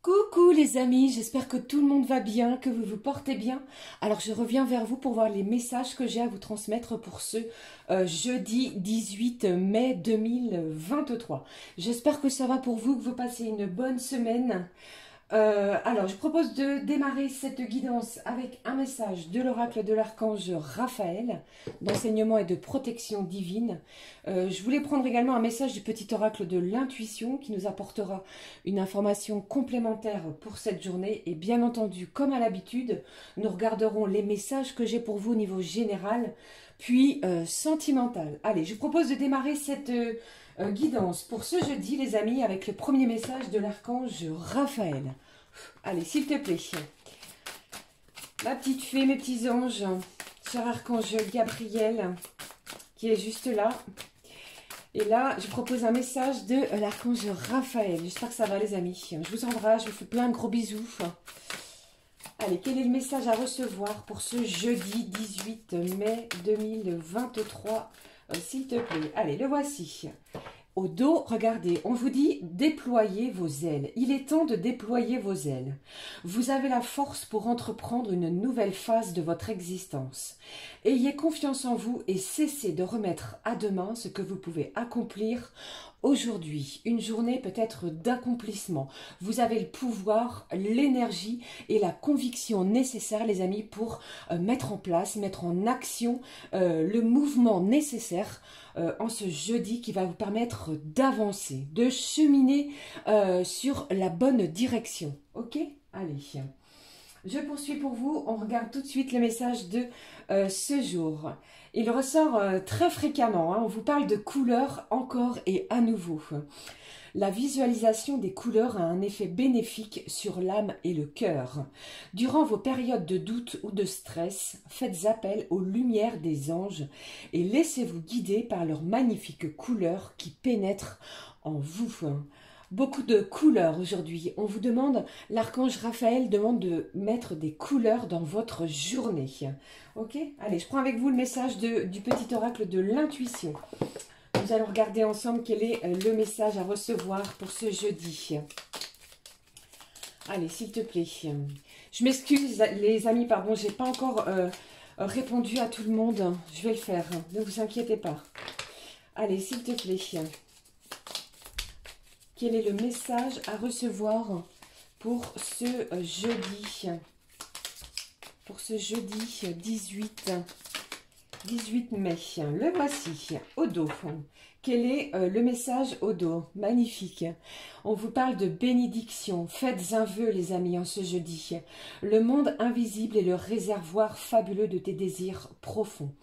Coucou les amis, j'espère que tout le monde va bien, que vous vous portez bien. Alors je reviens vers vous pour voir les messages que j'ai à vous transmettre pour ce jeudi 18 mai 2023. J'espère que ça va pour vous, que vous passez une bonne semaine. Alors, je propose de démarrer cette guidance avec un message de l'oracle de l'archange Raphaël, d'enseignement et de protection divine. Je voulais prendre également un message du petit oracle de l'intuition qui nous apportera une information complémentaire pour cette journée. Et bien entendu, comme à l'habitude, nous regarderons les messages que j'ai pour vous au niveau général, puis sentimental. Allez, je propose de démarrer cette guidance pour ce jeudi, les amis, avec le premier message de l'archange Raphaël. Allez, s'il te plaît. Ma petite fée, mes petits anges, cher archange Gabriel, qui est juste là. Et là, je propose un message de l'archange Raphaël. J'espère que ça va, les amis. Je vous embrasse, je vous fais plein de gros bisous. Allez, quel est le message à recevoir pour ce jeudi 18 mai 2023, s'il te plaît? Allez, le voici. Au dos, regardez, on vous dit déployez vos ailes. Il est temps de déployer vos ailes. Vous avez la force pour entreprendre une nouvelle phase de votre existence. Ayez confiance en vous et cessez de remettre à demain ce que vous pouvez accomplir aujourd'hui. Une journée peut-être d'accomplissement. Vous avez le pouvoir, l'énergie et la conviction nécessaires, les amis, pour mettre en place, mettre en action le mouvement nécessaire en ce jeudi qui va vous permettre d'avancer, de cheminer sur la bonne direction. Ok? Allez. Je poursuis pour vous. On regarde tout de suite le message de ce jour. Il ressort très fréquemment. On vous parle de couleurs encore et à nouveau. La visualisation des couleurs a un effet bénéfique sur l'âme et le cœur. Durant vos périodes de doute ou de stress, faites appel aux lumières des anges et laissez-vous guider par leurs magnifiques couleurs qui pénètrent en vous. Beaucoup de couleurs aujourd'hui. On vous demande, l'archange Raphaël demande de mettre des couleurs dans votre journée. Ok? Allez, je prends avec vous le message du petit oracle de l'intuition. Nous allons regarder ensemble quel est le message à recevoir pour ce jeudi. Allez, s'il te plaît. Je m'excuse les amis, pardon, j'ai pas encore répondu à tout le monde. Je vais le faire, ne vous inquiétez pas. Allez, s'il te plaît. Quel est le message à recevoir pour ce jeudi? Pour ce jeudi 18 mai. Le voici, au dos. Quel est le message au dos? Magnifique. On vous parle de bénédiction. Faites un vœu, les amis, en ce jeudi. Le monde invisible est le réservoir fabuleux de tes désirs profonds.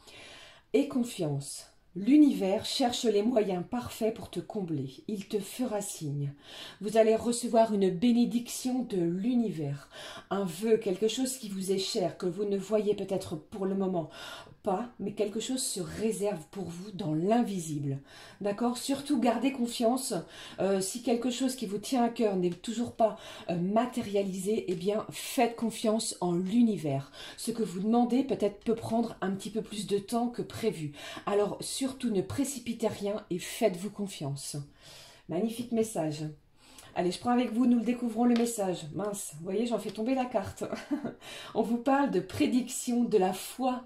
Aie confiance. L'univers cherche les moyens parfaits pour te combler. Il te fera signe. Vous allez recevoir une bénédiction de l'univers. Un vœu, quelque chose qui vous est cher, que vous ne voyez peut-être pour le moment pas, mais quelque chose se réserve pour vous dans l'invisible. D'accord? Surtout, gardez confiance. Si quelque chose qui vous tient à cœur n'est toujours pas matérialisé, eh bien, faites confiance en l'univers. Ce que vous demandez peut-être peut prendre un petit peu plus de temps que prévu. Alors, surtout, ne précipitez rien et faites-vous confiance. Magnifique message. Allez, je prends avec vous, nous le découvrons le message. Mince, vous voyez, j'en fais tomber la carte. On vous parle de prédiction, de la foi.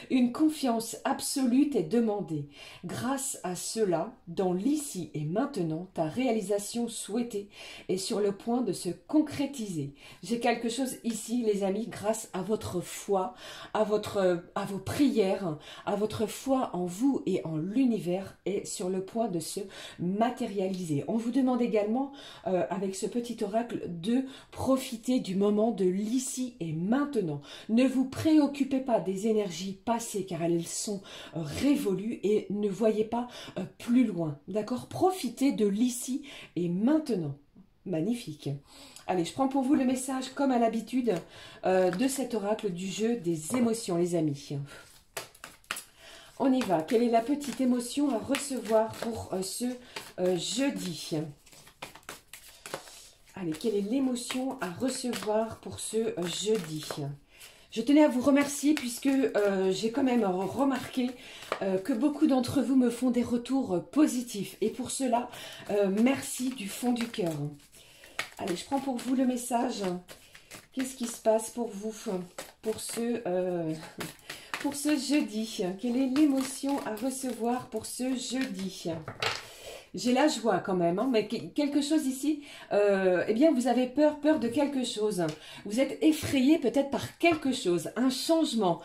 Une confiance absolue est demandée. Grâce à cela, dans l'ici et maintenant, ta réalisation souhaitée est sur le point de se concrétiser. J'ai quelque chose ici, les amis, grâce à votre foi, à vos prières, à votre foi en vous et en l'univers est sur le point de se matérialiser. On vous demande également avec ce petit oracle de profiter du moment de l'ici et maintenant. Ne vous préoccupez pas des énergies passées car elles sont révolues et ne voyez pas plus loin. D'accord? Profitez de l'ici et maintenant. Magnifique. Allez, je prends pour vous le message comme à l'habitude de cet oracle du jeu des émotions, les amis. On y va. Quelle est la petite émotion à recevoir pour ce jeudi? Allez, quelle est l'émotion à recevoir pour ce jeudi? Je tenais à vous remercier puisque j'ai quand même remarqué que beaucoup d'entre vous me font des retours positifs. Et pour cela, merci du fond du cœur. Allez, je prends pour vous le message. Qu'est-ce qui se passe pour vous, pour ce jeudi? Quelle est l'émotion à recevoir pour ce jeudi? J'ai la joie quand même, hein, mais quelque chose ici, eh bien vous avez peur de quelque chose. Vous êtes effrayé peut-être par quelque chose, un changement,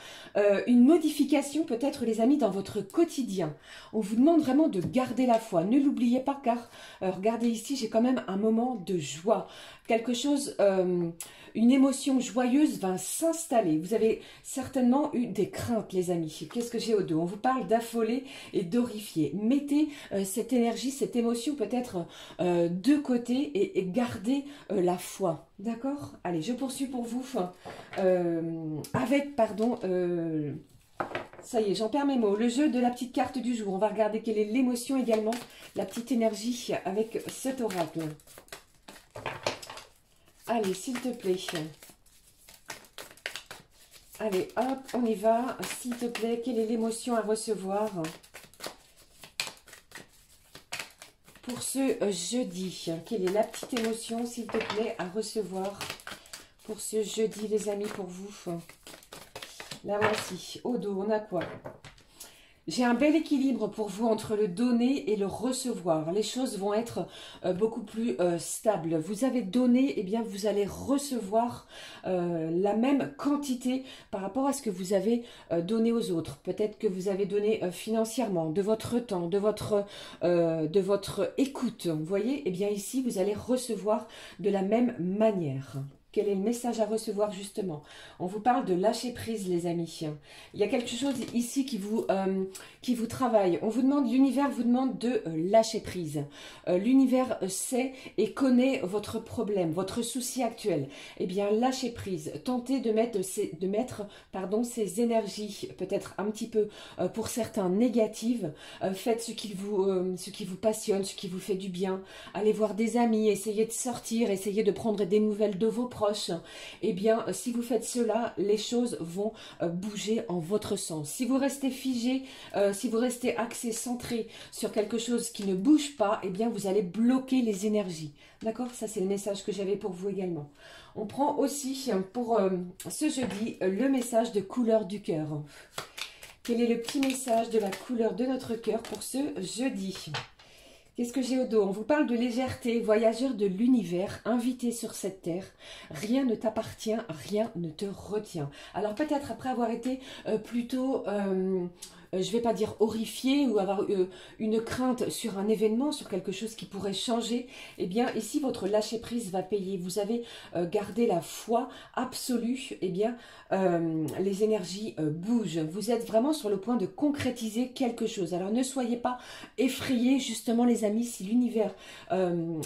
une modification peut-être les amis dans votre quotidien. On vous demande vraiment de garder la foi, ne l'oubliez pas car, regardez ici, j'ai quand même un moment de joie. Quelque chose, une émotion joyeuse va s'installer. Vous avez certainement eu des craintes les amis. Qu'est-ce que j'ai au dos? On vous parle d'affoler et d'horrifier. Mettez cette énergie, cette émotion peut-être de côté et gardez la foi. D'accord? Allez, je poursuis pour vous avec, pardon, ça y est, j'en perds mes mots. Le jeu de la petite carte du jour. On va regarder quelle est l'émotion également, la petite énergie avec cet oracle. Allez, s'il te plaît. Allez, hop, on y va. S'il te plaît, quelle est l'émotion à recevoir pour ce jeudi? Quelle est la petite émotion, s'il te plaît, à recevoir pour ce jeudi, les amis, pour vous? La voici. Au dos, on a quoi? J'ai un bel équilibre pour vous entre le donner et le recevoir. Les choses vont être beaucoup plus stables. Vous avez donné, eh bien vous allez recevoir la même quantité par rapport à ce que vous avez donné aux autres. Peut-être que vous avez donné financièrement, de votre temps, de votre écoute. Vous voyez, eh bien ici, vous allez recevoir de la même manière. Quel est le message à recevoir justement? On vous parle de lâcher prise les amis. Il y a quelque chose ici qui vous travaille. On vous demande, l'univers vous demande de lâcher prise. L'univers sait et connaît votre problème, votre souci actuel. Eh bien lâchez prise. Tentez de mettre ces énergies peut-être un petit peu pour certains négatives. Faites ce qui vous passionne, ce qui vous fait du bien. Allez voir des amis, essayez de sortir, essayez de prendre des nouvelles de vos proches. Eh bien, si vous faites cela, les choses vont bouger en votre sens. Si vous restez figé, si vous restez axé, centré sur quelque chose qui ne bouge pas, eh bien, vous allez bloquer les énergies. D'accord? Ça, c'est le message que j'avais pour vous également. On prend aussi pour ce jeudi le message de couleur du cœur. Quel est le petit message de la couleur de notre cœur pour ce jeudi? Qu'est-ce que j'ai au dos? On vous parle de légèreté, voyageur de l'univers, invité sur cette terre. Rien ne t'appartient, rien ne te retient. Alors peut-être après avoir été plutôt, je ne vais pas dire horrifié ou avoir une crainte sur un événement, sur quelque chose qui pourrait changer, eh bien ici votre lâcher prise va payer. Vous avez gardé la foi absolue, eh bien les énergies bougent. Vous êtes vraiment sur le point de concrétiser quelque chose. Alors ne soyez pas effrayés justement les amis, si l'univers comment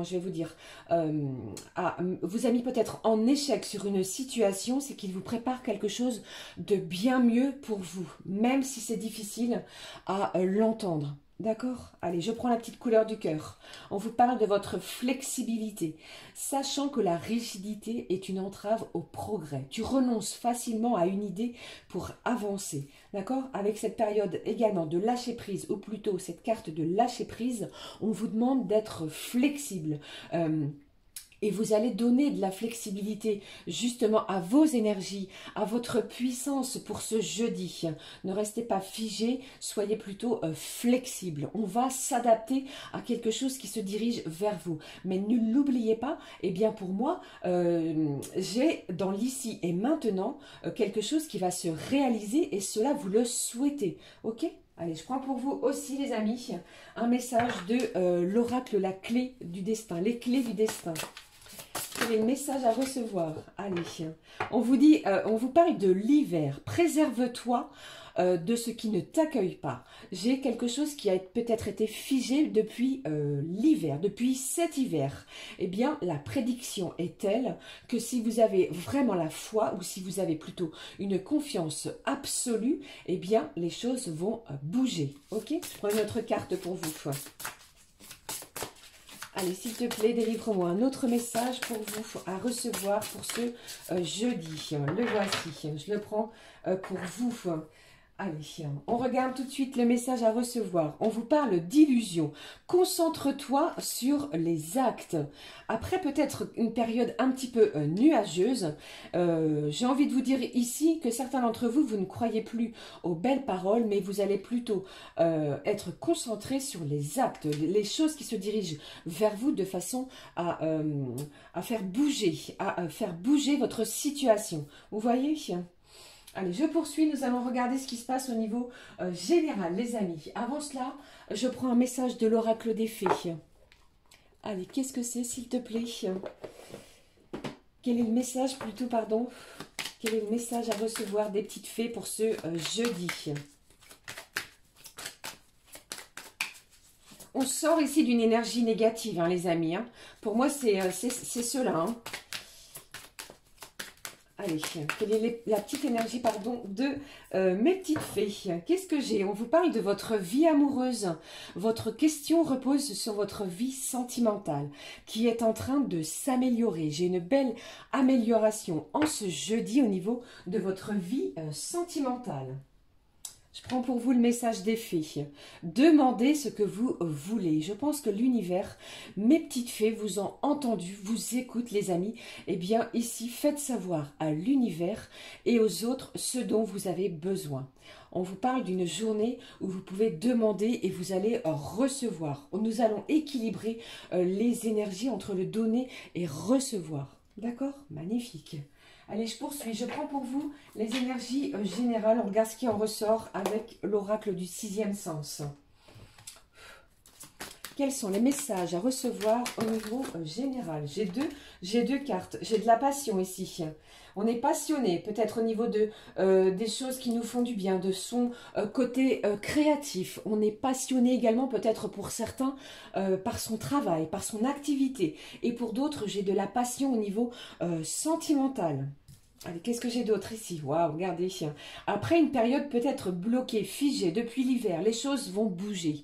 je vais vous dire, vous a mis peut-être en échec sur une situation, c'est qu'il vous prépare quelque chose de bien mieux pour vous, même si c'est difficile à l'entendre. D'accord? Allez, je prends la petite couleur du cœur. On vous parle de votre flexibilité, sachant que la rigidité est une entrave au progrès. Tu renonces facilement à une idée pour avancer. D'accord? Avec cette période également de lâcher prise, ou plutôt cette carte de lâcher prise, on vous demande d'être flexible. Et vous allez donner de la flexibilité justement à vos énergies, à votre puissance pour ce jeudi. Ne restez pas figé, soyez plutôt flexible. On va s'adapter à quelque chose qui se dirige vers vous. Mais ne l'oubliez pas, eh bien pour moi, j'ai dans l'ici et maintenant quelque chose qui va se réaliser et cela vous le souhaitez. Ok ? Allez, je prends pour vous aussi les amis un message de l'oracle, la clé du destin, les clés du destin. Quel est le message à recevoir? Allez, on vous dit, on vous parle de l'hiver. Préserve-toi de ce qui ne t'accueille pas. J'ai quelque chose qui a peut-être été figé depuis l'hiver, depuis cet hiver. Eh bien, la prédiction est telle que si vous avez vraiment la foi ou si vous avez plutôt une confiance absolue, eh bien, les choses vont bouger. Ok? Je prends une autre carte pour vous. Allez, s'il te plaît, délivre-moi un autre message pour vous à recevoir pour ce jeudi. Le voici, je le prends pour vous. Allez, on regarde tout de suite le message à recevoir. On vous parle d'illusion. Concentre-toi sur les actes. Après peut-être une période un petit peu nuageuse, j'ai envie de vous dire ici que certains d'entre vous, vous ne croyez plus aux belles paroles, mais vous allez plutôt être concentrés sur les actes, les choses qui se dirigent vers vous de façon à faire bouger votre situation. Vous voyez ? Allez, je poursuis, nous allons regarder ce qui se passe au niveau général, les amis. Avant cela, je prends un message de l'oracle des fées. Allez, qu'est-ce que c'est, s'il te plaît? Quel est le message, plutôt, pardon? Quel est le message à recevoir des petites fées pour ce jeudi? On sort ici d'une énergie négative, hein, les amis. Hein. Pour moi, c'est cela, hein. Allez, quelle est la petite énergie, pardon, de mes petites fées? Qu'est-ce que j'ai? On vous parle de votre vie amoureuse. Votre question repose sur votre vie sentimentale qui est en train de s'améliorer. J'ai une belle amélioration en ce jeudi au niveau de votre vie sentimentale. Je prends pour vous le message des fées. Demandez ce que vous voulez. Je pense que l'univers, mes petites fées, vous ont entendu, vous écoutent les amis. Eh bien ici, faites savoir à l'univers et aux autres ce dont vous avez besoin. On vous parle d'une journée où vous pouvez demander et vous allez recevoir. Nous allons équilibrer les énergies entre le donner et recevoir. D'accord? Magnifique. Allez, je poursuis. Je prends pour vous les énergies générales. On regarde ce qui en ressort avec l'oracle du sixième sens. Quels sont les messages à recevoir au niveau général? J'ai deux cartes. J'ai de la passion ici. On est passionné, peut-être au niveau de, des choses qui nous font du bien, de son côté créatif. On est passionné également, peut-être pour certains, par son travail, par son activité. Et pour d'autres, j'ai de la passion au niveau sentimental. Allez, qu'est-ce que j'ai d'autre ici? Waouh, regardez. Après une période peut-être bloquée, figée depuis l'hiver, les choses vont bouger.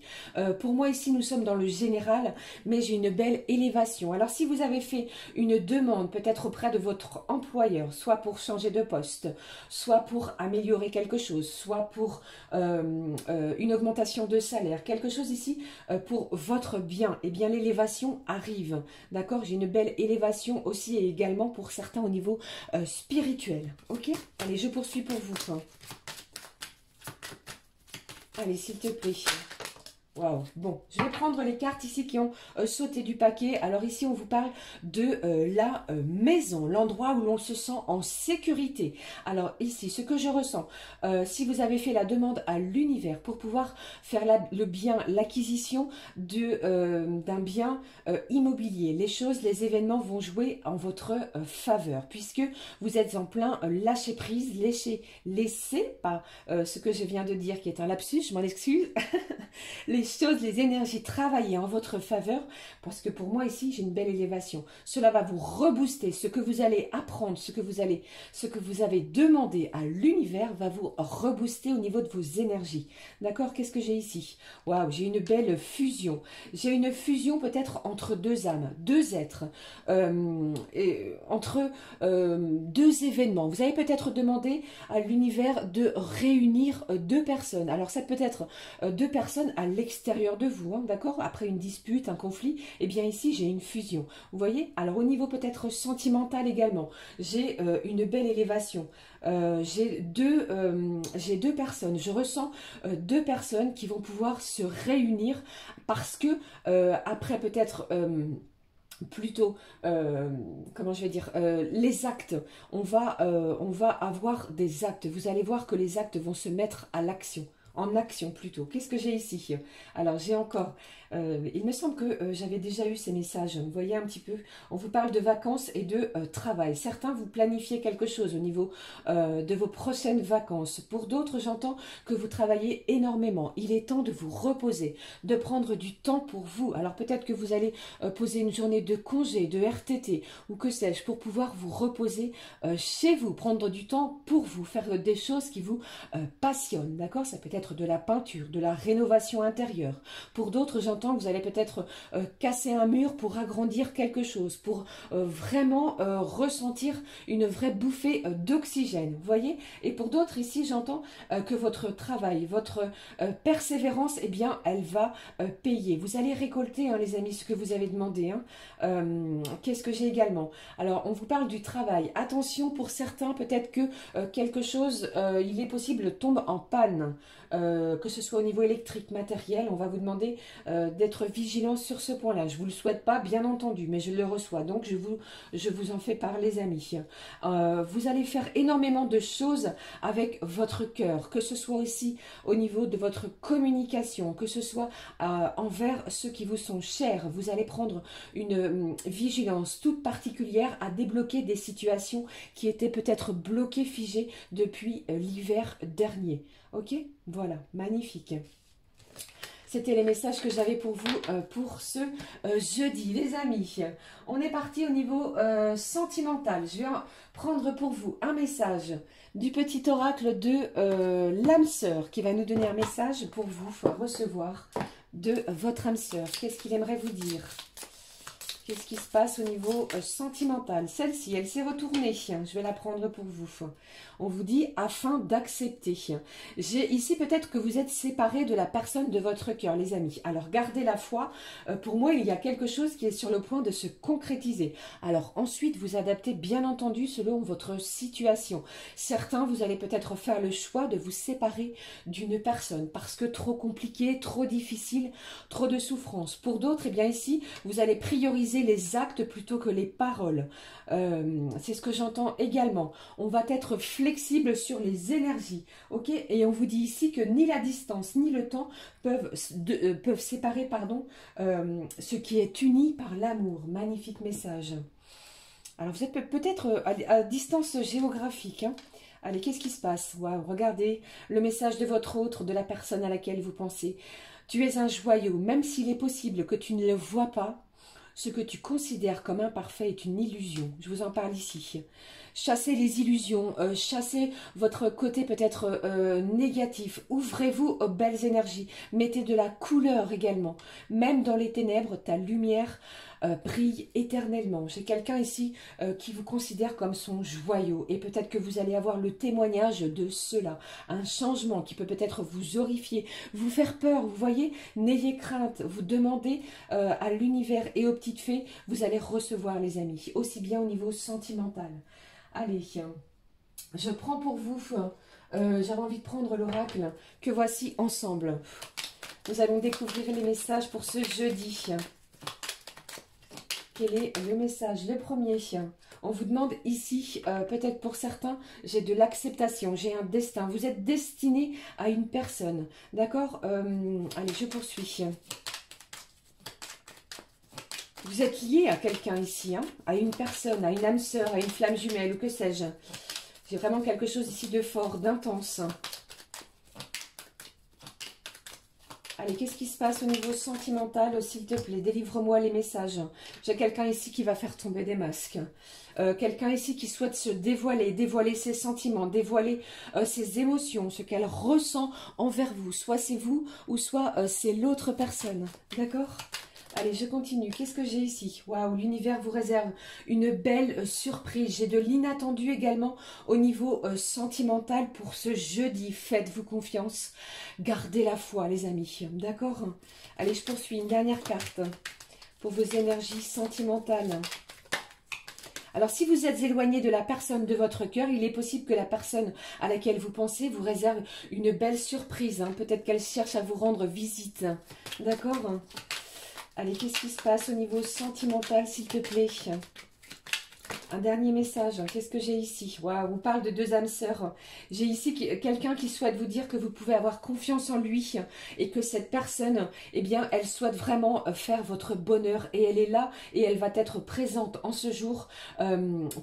Pour moi ici, nous sommes dans le général, mais j'ai une belle élévation. Alors si vous avez fait une demande peut-être auprès de votre employeur, soit pour changer de poste, soit pour améliorer quelque chose, soit pour une augmentation de salaire, quelque chose ici pour votre bien, eh bien l'élévation arrive. D'accord? J'ai une belle élévation aussi et également pour certains au niveau spirituel. Ok, allez, je poursuis pour vous. Allez, s'il te plaît. Waouh, bon, je vais prendre les cartes ici qui ont sauté du paquet. Alors ici, on vous parle de la maison, l'endroit où l'on se sent en sécurité. Alors ici, ce que je ressens, si vous avez fait la demande à l'univers pour pouvoir faire le bien, l'acquisition d'un bien immobilier, les choses, les événements vont jouer en votre faveur puisque vous êtes en plein lâcher prise, laisser pas ce que je viens de dire qui est un lapsus, je m'en excuse. Les choses, les énergies travailler en votre faveur, parce que pour moi ici, j'ai une belle élévation. Cela va vous rebooster. Ce que vous allez apprendre, ce que vous avez demandé à l'univers va vous rebooster au niveau de vos énergies. D'accord? Qu'est-ce que j'ai ici? Waouh, j'ai une belle fusion. J'ai une fusion peut-être entre deux âmes, deux êtres, entre deux événements. Vous avez peut-être demandé à l'univers de réunir deux personnes. Alors ça peut être deux personnes à l'extérieur de vous, hein, d'accord? Après une dispute, un conflit, et bien ici j'ai une fusion. Vous voyez? Alors au niveau peut-être sentimental également, j'ai une belle élévation. J'ai deux personnes, je ressens deux personnes qui vont pouvoir se réunir parce que après peut-être... plutôt, comment je vais dire, les actes, on va avoir des actes. Vous allez voir que les actes vont se mettre à l'action. En action plutôt. Qu'est-ce que j'ai ici? Alors j'ai encore, il me semble que j'avais déjà eu ces messages, vous voyez un petit peu, on vous parle de vacances et de travail. Certains vous planifiez quelque chose au niveau de vos prochaines vacances. Pour d'autres, j'entends que vous travaillez énormément. Il est temps de vous reposer, de prendre du temps pour vous. Alors peut-être que vous allez poser une journée de congé, de RTT ou que sais-je, pour pouvoir vous reposer chez vous, prendre du temps pour vous, faire des choses qui vous passionnent, d'accord? Ça peut être peut-être de la peinture, de la rénovation intérieure. Pour d'autres, j'entends que vous allez peut-être casser un mur pour agrandir quelque chose, pour vraiment ressentir une vraie bouffée d'oxygène, vous voyez. Et pour d'autres, ici, j'entends que votre travail, votre persévérance, eh bien, elle va payer. Vous allez récolter, hein, les amis, ce que vous avez demandé. Hein. Qu'est-ce que j'ai également? Alors, on vous parle du travail. Attention, pour certains, peut-être que quelque chose, il est possible, tombe en panne. Que ce soit au niveau électrique, matériel, on va vous demander d'être vigilant sur ce point-là. Je ne vous le souhaite pas, bien entendu, mais je le reçois. Donc, je vous en fais part, les amis. Vous allez faire énormément de choses avec votre cœur, que ce soit aussi au niveau de votre communication, que ce soit envers ceux qui vous sont chers. Vous allez prendre une vigilance toute particulière à débloquer des situations qui étaient peut-être bloquées, figées depuis l'hiver dernier. Ok, voilà, magnifique. C'était les messages que j'avais pour vous pour ce jeudi. Les amis, on est parti au niveau sentimental. Je vais prendre pour vous un message du petit oracle de l'âme sœur qui va nous donner un message pour vous recevoir de votre âme sœur. Qu'est-ce qu'il aimerait vous dire? Qu'est-ce qui se passe au niveau sentimental? Celle-ci, elle s'est retournée. Je vais la prendre pour vous. On vous dit afin d'accepter. J'ai ici peut-être que vous êtes séparés de la personne de votre cœur, les amis. Alors gardez la foi. Pour moi, il y a quelque chose qui est sur le point de se concrétiser. Alors ensuite, vous adaptez bien entendu selon votre situation. Certains, vous allez peut-être faire le choix de vous séparer d'une personne parce que trop compliqué, trop difficile, trop de souffrance. Pour d'autres, eh bien ici, vous allez prioriser les actes plutôt que les paroles. C'est ce que j'entends également. On va être flexible sur les énergies, ok? Et on vous dit ici que ni la distance ni le temps peuvent séparer, pardon, ce qui est uni par l'amour. Magnifique message. Alors vous êtes peut-être à distance géographique, hein? Allez, qu'est-ce qui se passe? Waouh, regardez le message de votre autre, de la personne à laquelle vous pensez. Tu es un joyau, même s'il est possible que tu ne le vois pas. Ce que tu considères comme imparfait est une illusion. Je vous en parle ici. Chassez les illusions, chassez votre côté peut-être négatif. Ouvrez-vous aux belles énergies. Mettez de la couleur également. Même dans les ténèbres, ta lumière brille éternellement. J'ai quelqu'un ici qui vous considère comme son joyau. Et peut-être que vous allez avoir le témoignage de cela. Un changement qui peut peut-être vous horrifier, vous faire peur. Vous voyez, n'ayez crainte. Vous demandez à l'univers et aux petites fées, vous allez recevoir, les amis. Aussi bien au niveau sentimental. Allez, je prends pour vous, j'avais envie de prendre l'oracle que voici ensemble. Nous allons découvrir les messages pour ce jeudi. Quel est le message? Le premier, on vous demande ici, peut-être pour certains, j'ai de l'acceptation, j'ai un destin. Vous êtes destiné à une personne, d'accord? Allez, je poursuis. Vous êtes lié à quelqu'un ici, hein, à une personne, à une âme sœur, à une flamme jumelle ou que sais-je. J'ai vraiment quelque chose ici de fort, d'intense. Allez, qu'est-ce qui se passe au niveau sentimental, s'il te plaît? Délivre-moi les messages. J'ai quelqu'un ici qui va faire tomber des masques. Quelqu'un ici qui souhaite se dévoiler, dévoiler ses sentiments, dévoiler ses émotions, ce qu'elle ressent envers vous. Soit c'est vous ou soit c'est l'autre personne. D'accord ? Allez, je continue. Qu'est-ce que j'ai ici? Waouh, l'univers vous réserve une belle surprise. J'ai de l'inattendu également au niveau sentimental pour ce jeudi. Faites-vous confiance. Gardez la foi, les amis. D'accord? Allez, je poursuis. Une dernière carte pour vos énergies sentimentales. Alors, si vous êtes éloigné de la personne de votre cœur, il est possible que la personne à laquelle vous pensez vous réserve une belle surprise. Hein. Peut-être qu'elle cherche à vous rendre visite. D'accord? Allez, qu'est-ce qui se passe au niveau sentimental, s'il te plaît? Un dernier message, qu'est-ce que j'ai ici? Waouh, on parle de deux âmes sœurs. J'ai ici quelqu'un qui souhaite vous dire que vous pouvez avoir confiance en lui et que cette personne, eh bien, elle souhaite vraiment faire votre bonheur et elle est là et elle va être présente en ce jour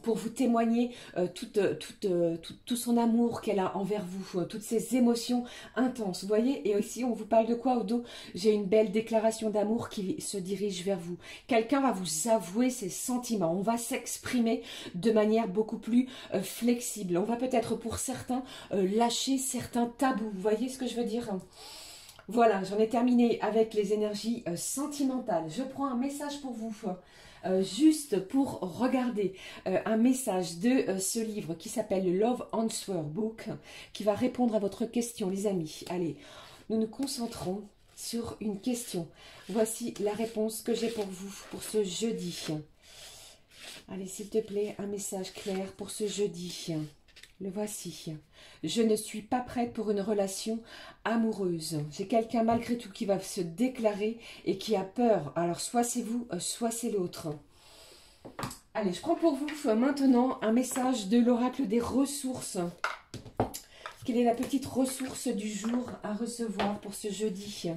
pour vous témoigner tout son amour qu'elle a envers vous, toutes ses émotions intenses, vous voyez? Et aussi, on vous parle de quoi au dos? J'ai une belle déclaration d'amour qui se dirige vers vous. Quelqu'un va vous avouer ses sentiments, on va s'exprimer s'exprimer de manière beaucoup plus flexible. On va peut-être pour certains lâcher certains tabous. Vous voyez ce que je veux dire? Voilà, j'en ai terminé avec les énergies sentimentales. Je prends un message pour vous. Juste pour regarder un message de ce livre qui s'appelle le Love Answer Book, qui va répondre à votre question, les amis. Allez, nous nous concentrons sur une question. Voici la réponse que j'ai pour vous pour ce jeudi. Allez, s'il te plaît, un message clair pour ce jeudi. Le voici. Je ne suis pas prête pour une relation amoureuse. J'ai quelqu'un malgré tout qui va se déclarer et qui a peur. Alors soit c'est vous, soit c'est l'autre. Allez, je prends pour vous maintenant un message de l'oracle des ressources. Quelle est la petite ressource du jour à recevoir pour ce jeudi?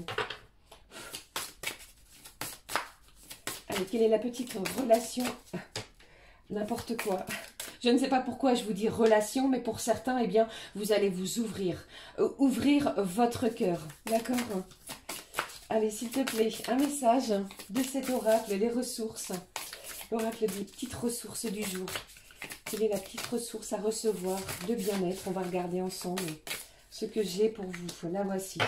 Allez, quelle est la petite relation? N'importe quoi. Je ne sais pas pourquoi je vous dis relation, mais pour certains, eh bien, vous allez vous ouvrir. Ouvrir votre cœur. D'accord? Allez, s'il te plaît, un message de cet oracle, les ressources. L'oracle des petites ressources du jour. Quelle est la petite ressource à recevoir de bien-être? On va regarder ensemble ce que j'ai pour vous. La voici.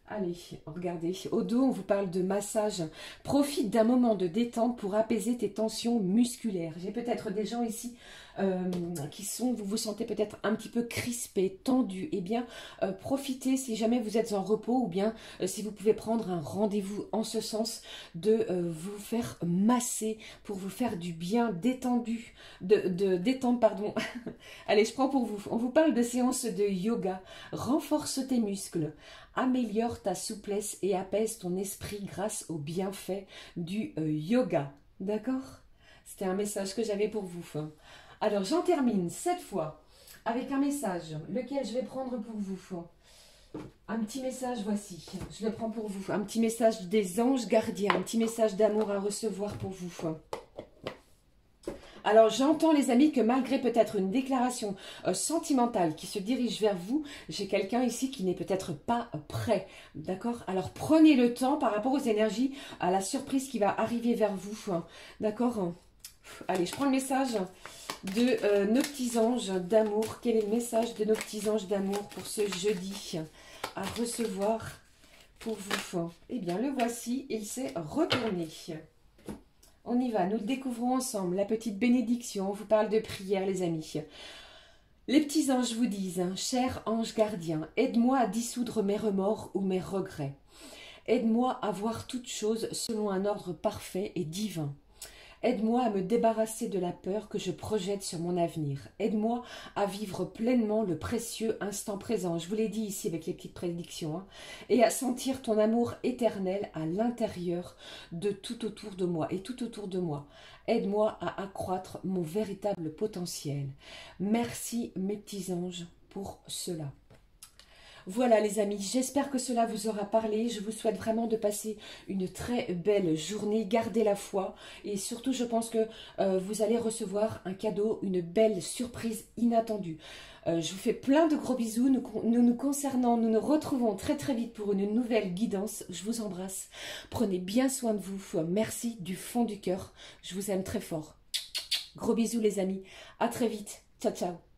Allez, regardez. Au dos, on vous parle de massage. Profite d'un moment de détente pour apaiser tes tensions musculaires. J'ai peut-être des gens ici vous vous sentez peut-être un petit peu crispé, tendu. Eh bien, profitez si jamais vous êtes en repos ou bien si vous pouvez prendre un rendez-vous en ce sens de vous faire masser pour vous faire du bien détendu, détente, pardon. Allez, je prends pour vous. On vous parle de séances de yoga. Renforce tes muscles. Améliore ta souplesse et apaise ton esprit grâce aux bienfaits du yoga. D'accord? C'était un message que j'avais pour vous. Alors, j'en termine cette fois avec un message, lequel je vais prendre pour vous. Un petit message, voici. Je le prends pour vous. Un petit message des anges gardiens. Un petit message d'amour à recevoir pour vous. Alors, j'entends, les amis, que malgré peut-être une déclaration sentimentale qui se dirige vers vous, j'ai quelqu'un ici qui n'est peut-être pas prêt. D'accord? Alors, prenez le temps par rapport aux énergies, à la surprise qui va arriver vers vous. D'accord? Allez, je prends le message de nos petits anges d'amour. Quel est le message de nos petits anges d'amour pour ce jeudi à recevoir pour vous? Eh bien, le voici, il s'est retourné. On y va, nous le découvrons ensemble. La petite bénédiction, on vous parle de prière, les amis. Les petits anges vous disent, cher ange gardien, aide-moi à dissoudre mes remords ou mes regrets. Aide-moi à voir toutes choses selon un ordre parfait et divin. Aide-moi à me débarrasser de la peur que je projette sur mon avenir. Aide-moi à vivre pleinement le précieux instant présent. Je vous l'ai dit ici avec les petites prédictions. Hein, et à sentir ton amour éternel à l'intérieur de tout autour de moi et tout autour de moi. Aide-moi à accroître mon véritable potentiel. Merci mes petits anges pour cela. Voilà les amis, j'espère que cela vous aura parlé. Je vous souhaite vraiment de passer une très belle journée. Gardez la foi et surtout je pense que vous allez recevoir un cadeau, une belle surprise inattendue. Je vous fais plein de gros bisous. Nous concernant, nous nous retrouvons très très vite pour une nouvelle guidance. Je vous embrasse. Prenez bien soin de vous. Merci du fond du cœur. Je vous aime très fort. Gros bisous les amis. À très vite. Ciao ciao.